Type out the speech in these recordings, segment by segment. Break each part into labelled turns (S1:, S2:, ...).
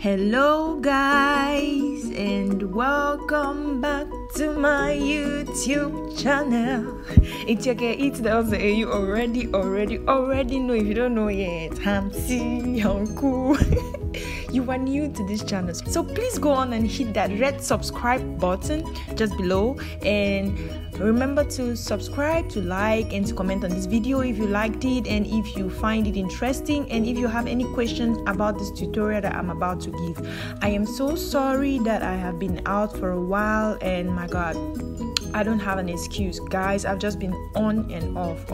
S1: Hello guys, and welcome back to my YouTube channel. It's okay, it's the also you already know. If you don't know yet, Hamsi, Hanku. You are new to this channel, so please go on and hit that red subscribe button just below, and remember to subscribe, to like, and to comment on this video if you liked it and if you find it interesting, and if you have any questions about this tutorial that I'm about to give. I am so sorry that I have been out for a while, and my god, I don't have an excuse, guys. I've just been on and off,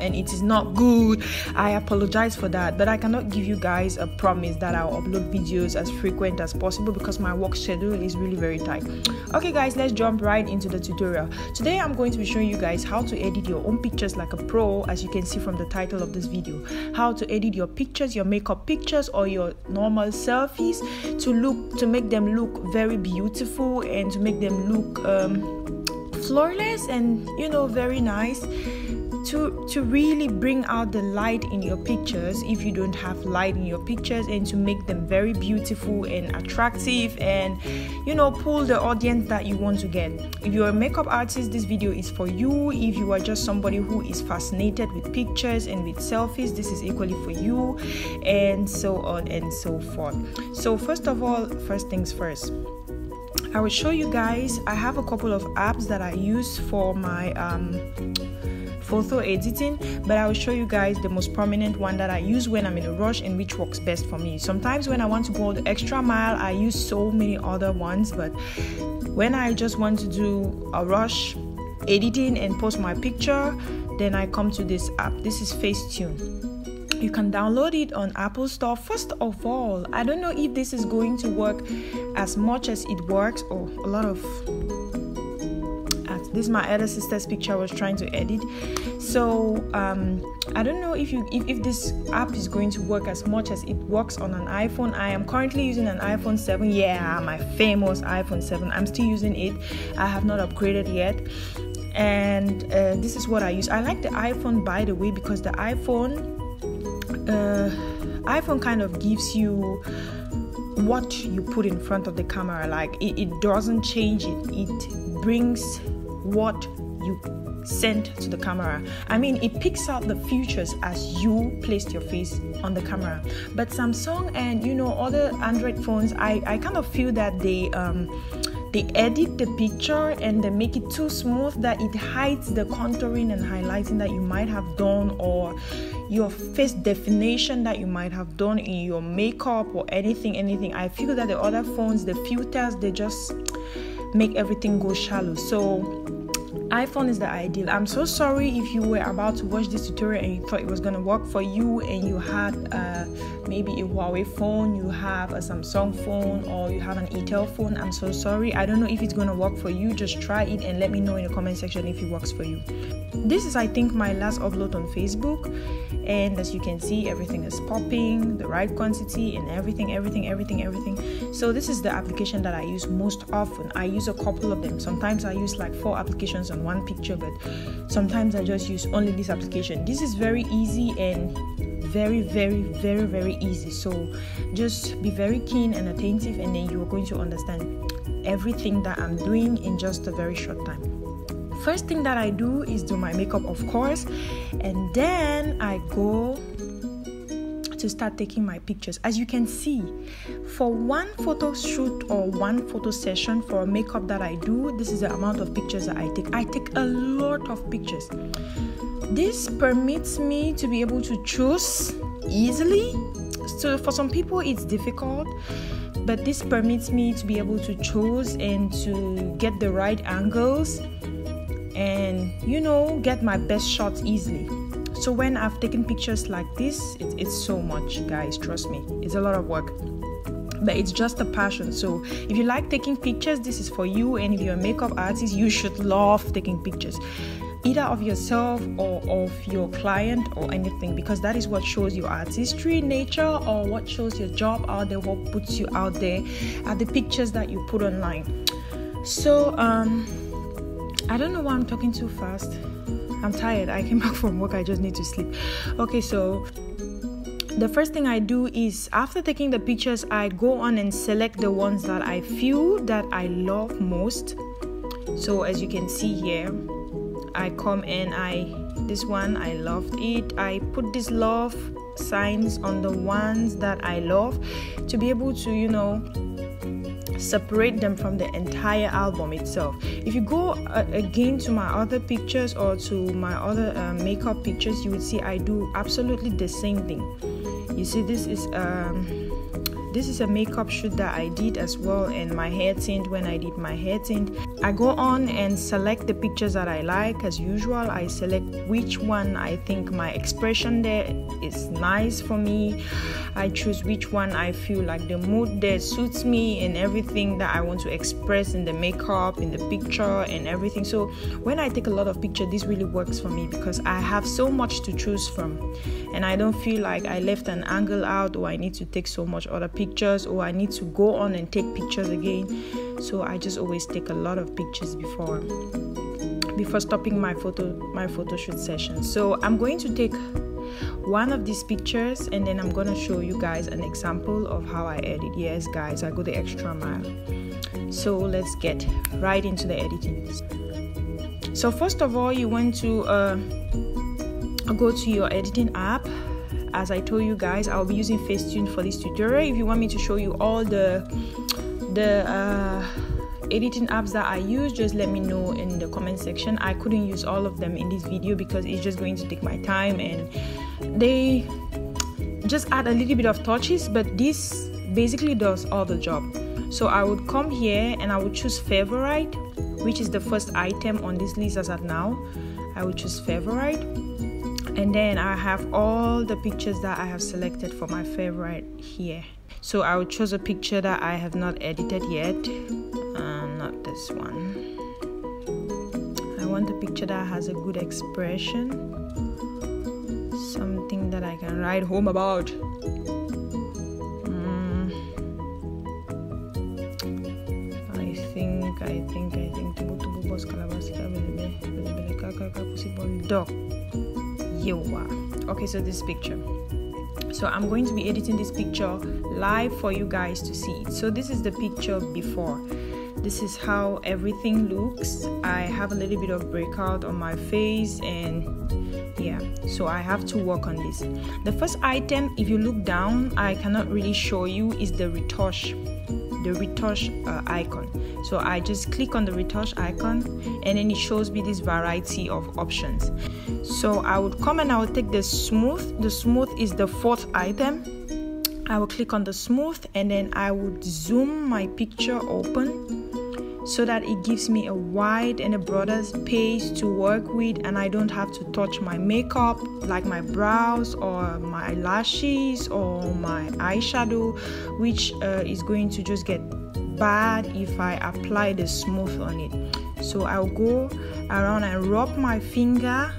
S1: and it is not good. I apologize for that, but I cannot give you guys a promise that I'll upload videos as frequent as possible because my work schedule is really very tight. Okay guys, let's jump right into the tutorial. Today I'm going to be showing you guys how to edit your own pictures like a pro, as you can see from the title of this video. How to edit your pictures, your makeup pictures, or your normal selfies to make them look very beautiful and to make them look flawless and very nice, to really bring out the light in your pictures if you don't have light in your pictures, and to make them very beautiful and attractive, and pull the audience that you want to get. If you're a makeup artist, this video is for you. If you are just somebody who is fascinated with pictures and with selfies, this is equally for you, and so on and so forth. So first of all, first things first, I will show you guys. I have a couple of apps that I use for my photo editing, but I will show you guys the most prominent one that I use when I'm in a rush and which works best for me. Sometimes when I want to go the extra mile, I use so many other ones, but when I just want to do a rush editing and post my picture, then I come to this app. This is Facetune. You can download it on Apple Store. First of all, I don't know if this is going to work as much as it works, or a lot of this is my elder sister's picture I was trying to edit. So I don't know if this app is going to work as much as it works on an iPhone. I am currently using an iPhone 7. Yeah, my famous iPhone 7. I'm still using it. I have not upgraded yet. And this is what I use. I like the iPhone, by the way, because the iPhone kind of gives you what you put in front of the camera. Like it doesn't change it. It brings what you send to the camera. I mean, it picks out the features as you placed your face on the camera. But Samsung and other Android phones, I kind of feel that they edit the picture and they make it too smooth that it hides the contouring and highlighting that you might have done, or your face definition that you might have done in your makeup or anything. I feel that the other phones, the filters, they just make everything go shallow. So iPhone is the ideal. I'm so sorry if you were about to watch this tutorial and you thought it was going to work for you, and you had maybe a Huawei phone, you have a Samsung phone, or you have an Intel phone. I'm so sorry. I don't know if it's going to work for you. Just try it and let me know in the comment section if it works for you. This is, I think, my last upload on Facebook, and as you can see, everything is popping, the right quantity and everything. So this is the application that I use most often. I use a couple of them. Sometimes I use like 4 applications on one picture, but sometimes I just use only this application. This is very easy and very easy. So just be very keen and attentive, and then you are going to understand everything that I'm doing in just a very short time. First thing that I do is do my makeup, of course, and then I go to start taking my pictures. As you can see, for one photo shoot or one photo session for a makeup that I do, this is the amount of pictures that I take. I take a lot of pictures. This permits me to be able to choose easily. So for some people it's difficult, but this permits me to be able to choose and to get the right angles and get my best shots easily. So when I've taken pictures like this, it's so much, guys, trust me, it's a lot of work, but it's just a passion. So if you like taking pictures, this is for you. And if you're a makeup artist, you should love taking pictures, either of yourself or of your client or anything, because that is what shows your artistry, nature, or what shows your job out there, what puts you out there are the pictures that you put online. So I don't know why I'm talking too fast. I'm tired. I came back from work. I just need to sleep. Okay, so the first thing I do is, after taking the pictures, I go on and select the ones that I feel that I love most. So as you can see here, I come and this one, I loved it. I put these love signs on the ones that I love to be able to, you know, separate them from the entire album itself. If you go again to my other pictures or to my other makeup pictures, you would see I do absolutely the same thing. You see, this is a makeup shoot that I did as well, and my hair tint. When I did my hair tint, I go on and select the pictures that I like. As usual, I select which one I think my expression there is nice for me. I choose which one I feel like the mood there suits me and everything that I want to express in the makeup, in the picture and everything. So when I take a lot of pictures, this really works for me because I have so much to choose from, and I don't feel like I left an angle out, or I need to take so much other pictures, or I need to go on and take pictures again. So I just always take a lot of pictures before stopping my photo shoot session. So I'm going to take one of these pictures, and then I'm going to show you guys an example of how I edit. Yes guys, I go the extra mile. So let's get right into the editing. So first of all, you want to go to your editing app. As I told you guys, I'll be using Facetune for this tutorial. If you want me to show you all the editing apps that I use, just let me know in the comment section. I couldn't use all of them in this video because it's just going to take my time, and they just add a little bit of touches, but this basically does all the job. So I would come here and I would choose favorite, which is the first item on this list as of now. I would choose favorite, and then I have all the pictures that I have selected for my favorite here. So I would choose a picture that I have not edited yet, not this one. I want a picture that has a good expression, something that I can write home about. Okay, so this picture. So I'm going to be editing this picture live for you guys to see it. So this is the picture before. This is how everything looks. I have a little bit of breakout on my face, and yeah, so I have to work on this. The first item, if you look down, I cannot really show you, is the retouch icon. So I just click on the retouch icon, and then it shows me this variety of options. So I would come and I would take the smooth. The smooth is the fourth item. I will click on the smooth, and then I would zoom my picture open so that it gives me a wide and a broader space to work with, and I don't have to touch my makeup like my brows or my lashes or my eyeshadow, which is going to just get bad if I apply the smooth on it. So I'll go around and rub my finger.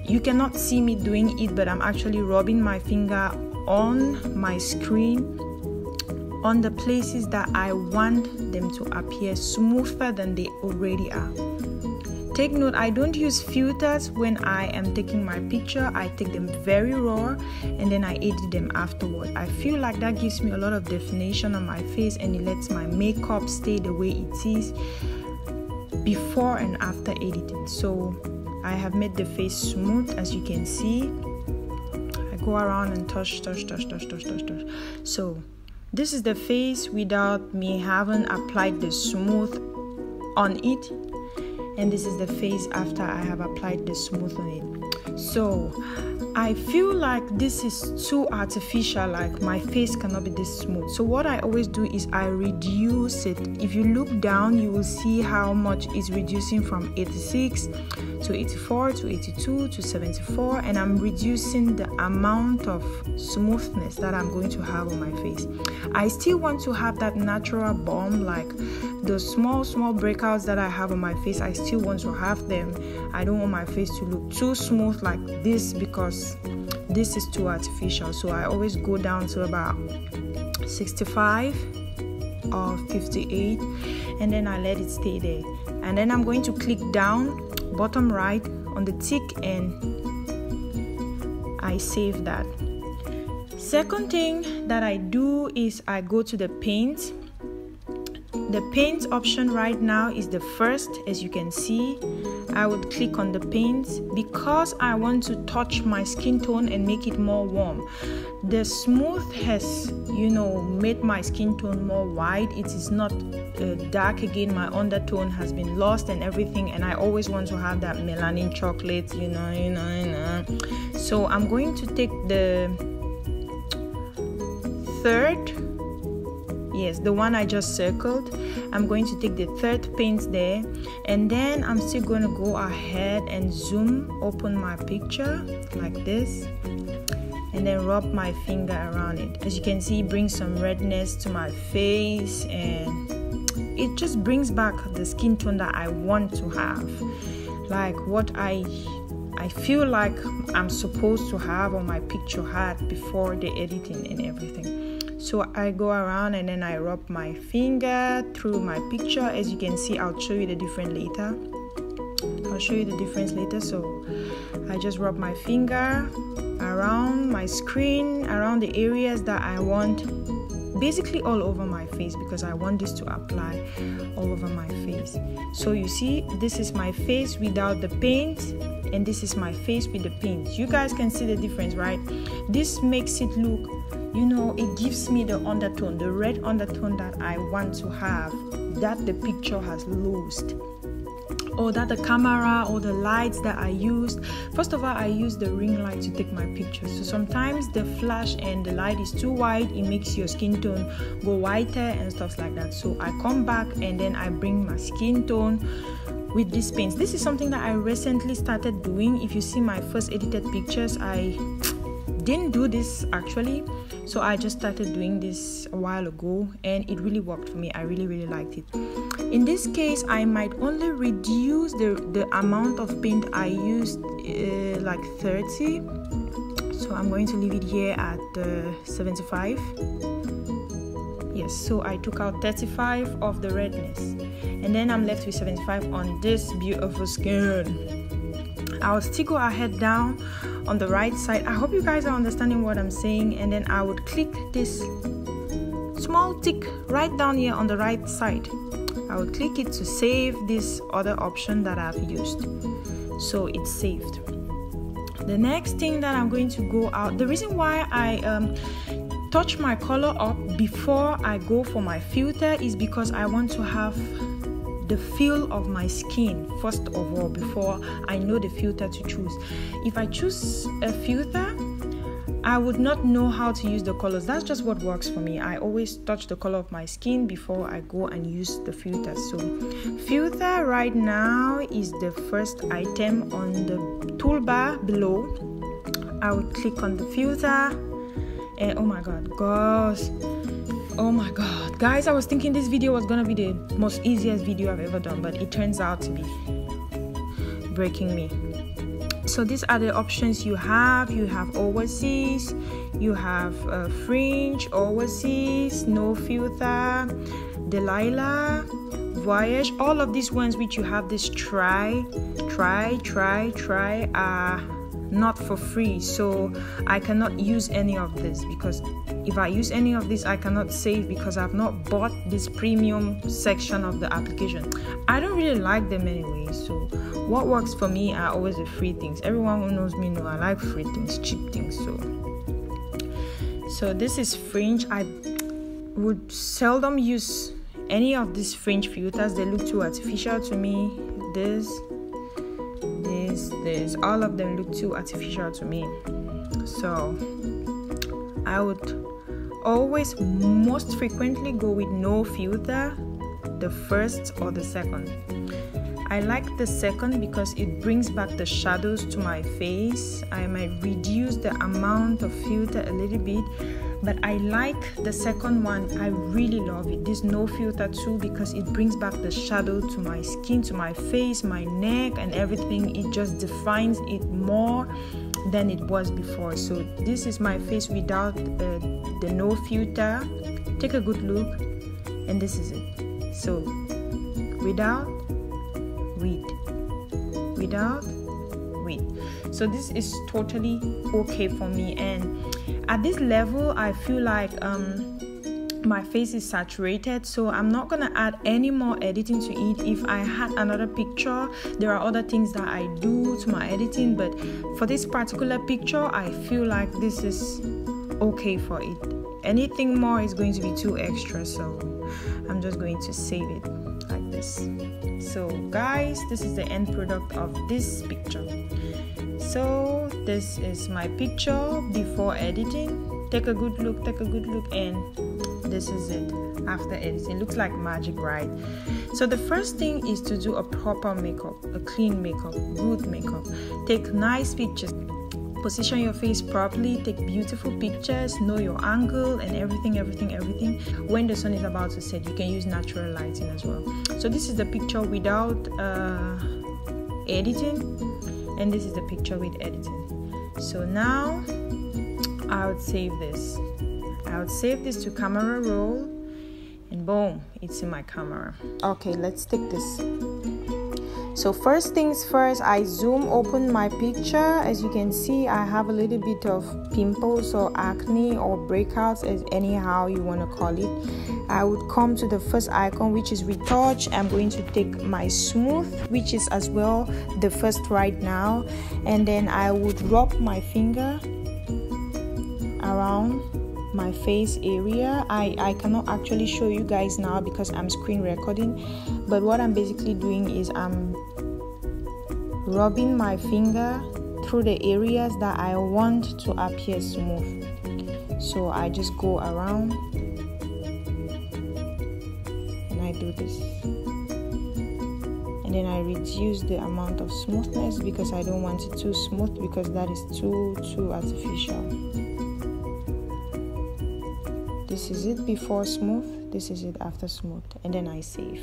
S1: You cannot see me doing it, but I'm actually rubbing my finger on my screen on the places that I want them to appear smoother than they already are. Take note, I don't use filters when I am taking my picture. I take them very raw and then I edit them afterward. I feel like that gives me a lot of definition on my face, and it lets my makeup stay the way it is before and after editing. So I have made the face smooth, as you can see. I go around and touch. So this is the face without me having applied the smooth on it, and this is the face after I have applied the smooth on it. So I feel like this is too artificial, like my face cannot be this smooth. So what I always do is I reduce it. If you look down, you will see how much it's reducing from 86 to 84 to 82 to 74, and I'm reducing the amount of smoothness that I'm going to have on my face. I still want to have that natural bump, like the small breakouts that I have on my face. I still want to have them. I don't want my face to look too smooth like this because this is too artificial. So I always go down to about 65 or 58, and then I let it stay there. And then I'm going to click down bottom right on the tick, and I save that. Second thing that I do is I go to the paint. The paint option right now is the first. As you can see, I would click on the paint because I want to touch my skin tone and make it more warm. The smooth has, made my skin tone more white. It is not dark again. My undertone has been lost and everything, and I always want to have that melanin chocolate, So I'm going to take the third, yes, the one I just circled. I'm going to take the third paint there, and then I'm still going to go ahead and open my picture like this, and then rub my finger around it. As you can see, it brings some redness to my face, and it just brings back the skin tone that I want to have, like what I feel like I'm supposed to have, or my picture had before the editing and everything. So I go around and then I rub my finger through my picture. As you can see, I'll show you the difference later. So I just rub my finger around my screen, around the areas that I want, basically all over my face, because I want this to apply all over my face. So you see, this is my face without the paint, and this is my face with the paint. You guys can see the difference, right? This makes it look, it gives me the undertone, the red undertone that I want to have, that the picture has lost, or that the camera or the lights that I used. First of all, I use the ring light to take my pictures. So sometimes the flash and the light is too white, it makes your skin tone go whiter and stuff like that. So I come back and then I bring my skin tone with these paints. This is something that I recently started doing. If you see my first edited pictures, I didn't do this actually, so I just started doing this a while ago, and it really worked for me. I really liked it. In this case, I might only reduce the amount of paint I used, like 30, so I'm going to leave it here at 75. Yes, so I took out 35 of the redness, and then I'm left with 75 on this beautiful skin. I'll still go ahead down on the right side. I hope you guys are understanding what I'm saying. And then I would click this small tick right down here on the right side. I would click it to save this other option that I've used, so it's saved. The next thing that I'm going to go out, the reason why I touch my color up before I go for my filter is because I want to have the feel of my skin first of all before I know the filter to choose. If I choose a filter, I would not know how to use the colors. That's just what works for me. I always touch the color of my skin before I go and use the filter. So filter right now is the first item on the toolbar below. I would click on the filter, and oh my god, guys, I was thinking this video was gonna be the most easiest video I've ever done, but it turns out to be breaking me. So these are the options you have. You have overseas, you have fringe, overseas, no filter, Delilah, voyage. All of these ones which you have this try are not for free, so I cannot use any of this, because if I use any of this I cannot save, because I've not bought this premium section of the application. I don't really like them anyway, so what works for me are always the free things. Everyone who knows me know I like free things, cheap things. So this is fringe. I would seldom use any of these fringe filters. They look too artificial to me. This, all of them look too artificial to me. So I would always most frequently go with no filter, the first or the second. I like the second because it brings back the shadows to my face. I might reduce the amount of filter a little bit, but I like the second one. I really love it, this no filter too, because it brings back the shadow to my skin, to my face, my neck and everything. It just defines it more than it was before. So this is my face without the no filter. Take a good look, and this is it. So without, without. So this is totally okay for me, and at this level I feel like my face is saturated, so I'm not gonna add any more editing to it. If I had another picture, there are other things that I do to my editing, but for this particular picture I feel like this is okay for it. Anything more is going to be too extra, so I'm just going to save it like this. So guys, this is the end product of this picture. So this is my picture before editing. Take a good look, and this is it after editing. It looks like magic, right? So the first thing is to do a proper makeup, a clean makeup, good makeup. Take nice pictures, position your face properly, take beautiful pictures, know your angle and everything. When the sun is about to set, you can use natural lighting as well. So this is the picture without editing, and this is the picture with editing. So now I would save this. I would save this to camera roll, and boom, it's in my camera. Okay, let's take this. So first things first, I zoom open my picture. As you can see, I have a little bit of pimples or acne or breakouts, as anyhow you want to call it. I would come to the first icon, which is retouch. I'm going to take my smooth, which is as well the first right now, and then I would rub my finger around my face area. I cannot actually show you guys now because I'm screen recording, but what I'm basically doing is I'm rubbing my finger through the areas that I want to appear smooth. So I just go around and I do this, and then I reduce the amount of smoothness because I don't want it too smooth, because that is too artificial. This is it before smooth, this is it after smooth, and then I save.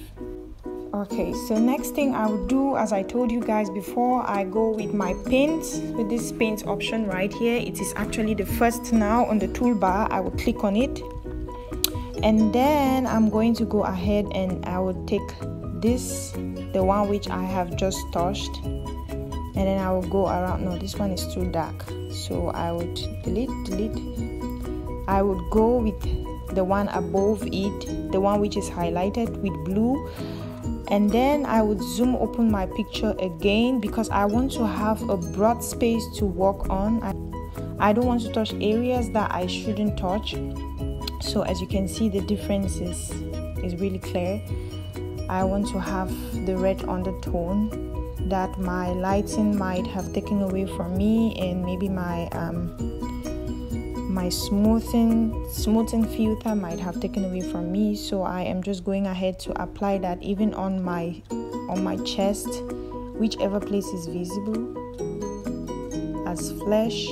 S1: Okay, so next thing I would do, as I told you guys before, I go with my paints, with this paint option right here. It is actually the first now on the toolbar. I will click on it, and then I'm going to go ahead and I would take this, the one which I have just touched, and then I will go around. No, this one is too dark, so I would delete. I would go with the one above it, the one which is highlighted with blue, and then I would zoom open my picture again because I want to have a broad space to work on. I don't want to touch areas that I shouldn't touch. So as you can see, the difference is really clear. I want to have the red undertone that my lighting might have taken away from me, and maybe my smoothing filter might have taken away from me. So I am just going ahead to apply that even on my chest, whichever place is visible as flesh,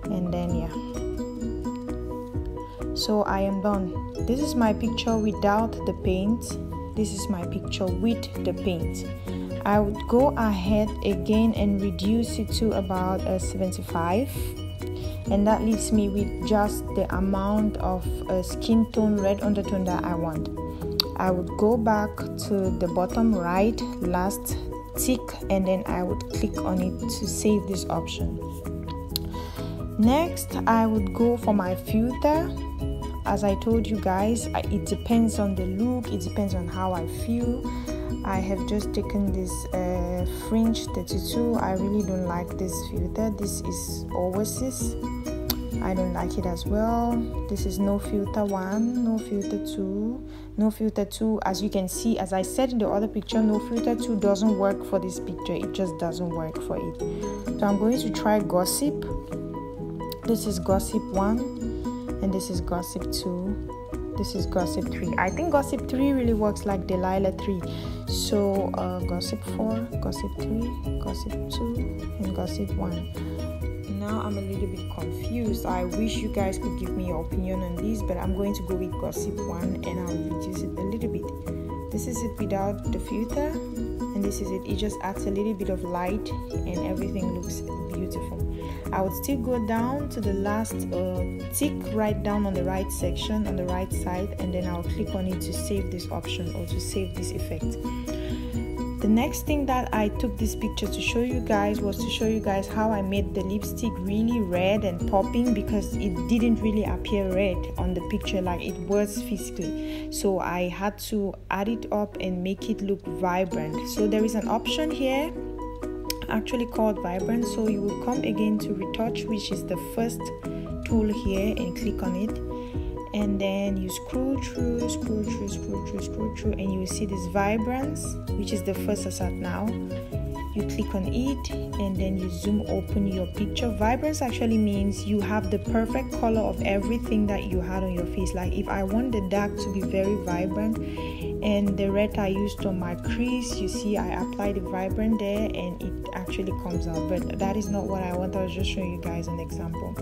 S1: and then yeah. So I am done. This is my picture without the paint. This is my picture with the paint. I would go ahead again and reduce it to about 75. And that leaves me with just the amount of skin tone red undertone that I want. I would go back to the bottom right last tick, and then I would click on it to save this option. Next, I would go for my filter. As I told you guys, it depends on the look, it depends on how I feel. I have just taken this Fringe 32. I really don't like this filter. This is Oasis. I don't like it as well. This is no filter 1, no filter 2, no filter 2. As you can see, as I said in the other picture, no filter 2 doesn't work for this picture. It just doesn't work for it. So I'm going to try Gossip. This is Gossip 1, and this is Gossip 2. This is Gossip 3. I think Gossip 3 really works like Delilah 3. So Gossip 4, Gossip 3, Gossip 2, and Gossip 1. Now I'm a little bit confused. I wish you guys could give me your opinion on this, but I'm going to go with Gossip 1 and I'll reduce it a little bit. This is it without the filter, and this is it. It just adds a little bit of light and everything looks beautiful. I would still go down to the last tick right down on the right section, on the right side, and then I'll click on it to save this option or to save this effect. The next thing that I took this picture to show you guys was to show you guys how I made the lipstick really red and popping, because it didn't really appear red on the picture like it was physically. So I had to add it up and make it look vibrant. So there is an option here actually called vibrant. So you will come again to retouch, which is the first tool here, and click on it. And then you scroll through, and you will see this vibrance, which is the first as at now. You click on it, and then you zoom open your picture. Vibrance actually means you have the perfect color of everything that you had on your face. Like if I want the dark to be very vibrant and the red I used on my crease, you see I applied the vibrant there and it actually comes out. But that is not what I want. I was just showing you guys an example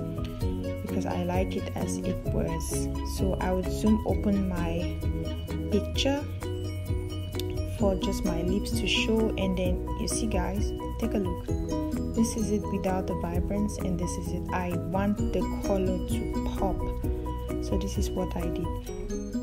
S1: because I like it as it was. So I would zoom open my picture for just my lips to show, and then you see guys, take a look. This is it without the vibrance, and this is it. I want the color to pop, so this is what I did.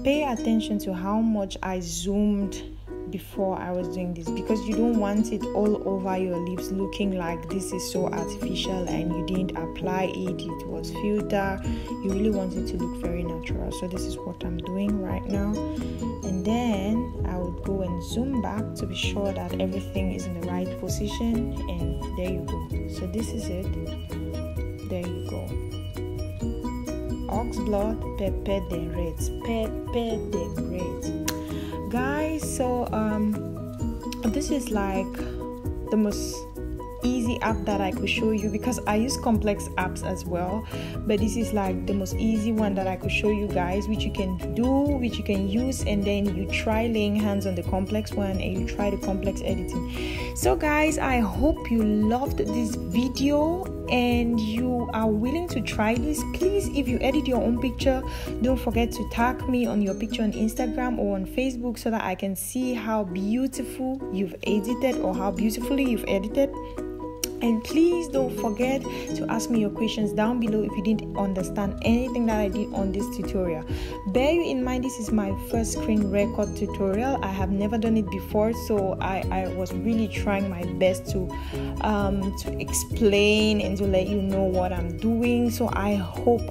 S1: Pay attention to how much I zoomed before I was doing this, because you don't want it all over your lips looking like this is so artificial and you didn't apply it, it was filter. You really want it to look very natural. So this is what I'm doing right now, and then I would go and zoom back to be sure that everything is in the right position, and there you go. So this is it. There you go. Ox blood, pepper then reds, pepper then reds. Guys, so this is like the most easy app that I could show you, because I use complex apps as well, but this is like the most easy one that I could show you guys, which you can do, which you can use, and then you try laying hands on the complex one and you try the complex editing. So guys, I hope you loved this video and you are willing to try this. Please, if you edit your own picture, don't forget to tag me on your picture on Instagram or on Facebook so that I can see how beautiful you've edited or how beautifully you've edited. And please don't forget to ask me your questions down below if you didn't understand anything that I did on this tutorial. Bear you in mind, this is my first screen record tutorial. I have never done it before, so I was really trying my best to explain and to let you know what I'm doing. So I hope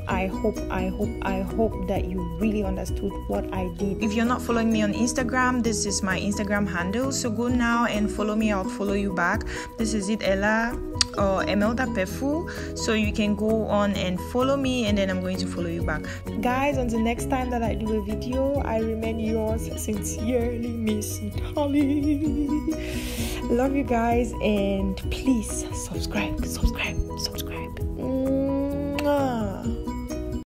S1: that you really understood what I did. If you're not following me on Instagram, this is my Instagram handle, so go now and follow me. I'll follow you back. This is it, Ella or Emelda Pefu, so you can go on and follow me, and then I'm going to follow you back. Guys, until next time that I do a video, I remain yours sincerely, Miss Holly. Love you guys, and please subscribe.